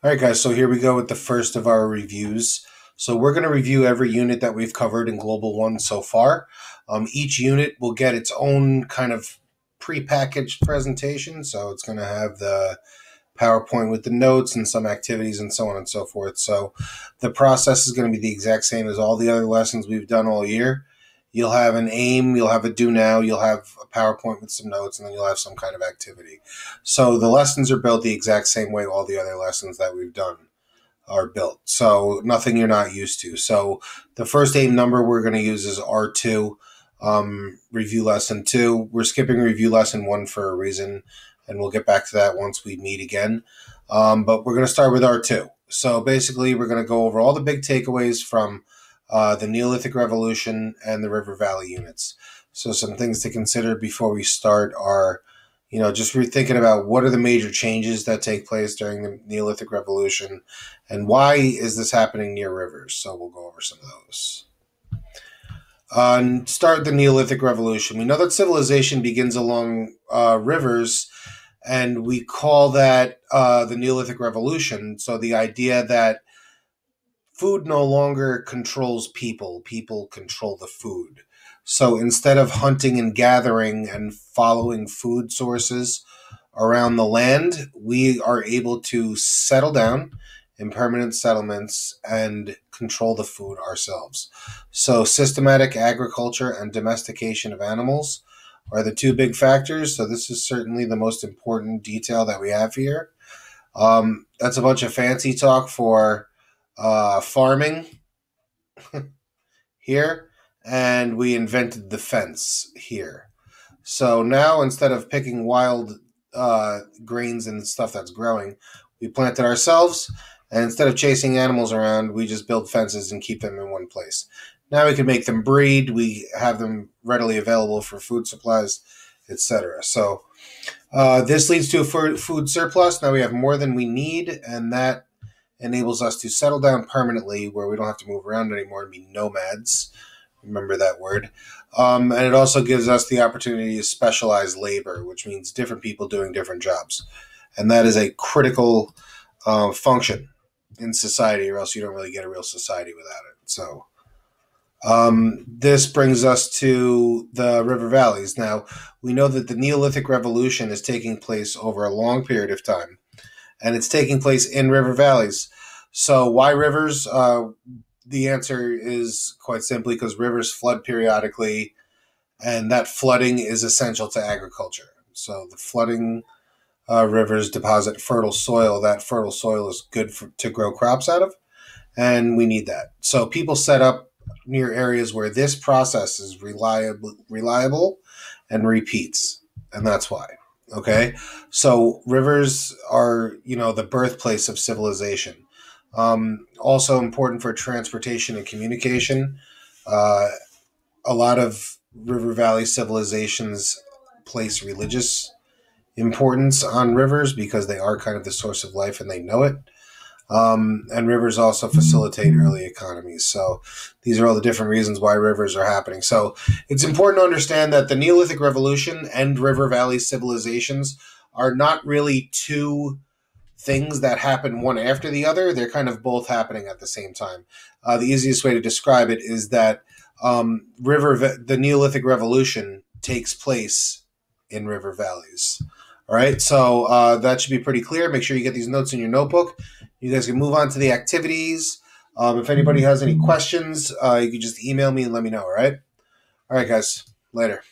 All right, guys, so here we go with the first of our reviews. So we're going to review every unit that we've covered in Global 1 so far. Each unit will get its own kind of prepackaged presentation. So it's going to have the PowerPoint with the notes and some activities and so on and so forth. So the process is going to be the exact same as all the other lessons we've done all year. You'll have an aim, you'll have a do now, you'll have a PowerPoint with some notes, and then you'll have some kind of activity. So the lessons are built the exact same way all the other lessons that we've done are built. So nothing you're not used to. So the first aim number we're going to use is R2, review lesson 2. We're skipping review lesson 1 for a reason, and we'll get back to that once we meet again. But we're going to start with R2. So basically, we're going to go over all the big takeaways from the Neolithic Revolution and the River Valley units. So some things to consider before we start are, just rethinking about what are the major changes that take place during the Neolithic Revolution and why is this happening near rivers. So we'll go over some of those. Start the Neolithic Revolution. We know that civilization begins along rivers, and we call that the Neolithic Revolution. So the idea that food no longer controls people. People control the food. So instead of hunting and gathering and following food sources around the land, we are able to settle down in permanent settlements and control the food ourselves. So systematic agriculture and domestication of animals are the two big factors. So this is certainly the most important detail that we have here. That's a bunch of fancy talk for farming here, and we invented the fence here. So now instead of picking wild grains and stuff that's growing, we plant it ourselves, and instead of chasing animals around, we just build fences and keep them in one place. Now we can make them breed, we have them readily available for food supplies, etc. So this leads to a food surplus. Now we have more than we need, and that enables us to settle down permanently where we don't have to move around anymore and be nomads. Remember that word. And it also gives us the opportunity to specialize labor, which means different people doing different jobs. And that is a critical function in society, or else you don't really get a real society without it. So this brings us to the river valleys. Now, we know that the Neolithic Revolution is taking place over a long period of time, and it's taking place in river valleys. So why rivers? The answer is quite simply because rivers flood periodically, and that flooding is essential to agriculture. So the flooding rivers deposit fertile soil. That fertile soil is good to grow crops out of, and we need that. So people set up near areas where this process is reliable and repeats, and that's why. Okay, so rivers are, the birthplace of civilization. Also important for transportation and communication. A lot of river valley civilizations place religious importance on rivers because they are kind of the source of life and they know it. And rivers also facilitate early economies. So these are all the different reasons why rivers are happening. So it's important to understand that the Neolithic Revolution and river valley civilizations are not really two things that happen one after the other. They're kind of both happening at the same time. The easiest way to describe it is that the Neolithic Revolution takes place in river valleys. All right, so that should be pretty clear. Make sure you get these notes in your notebook. You guys can move on to the activities. If anybody has any questions, you can just email me and let me know, all right? All right, guys. Later.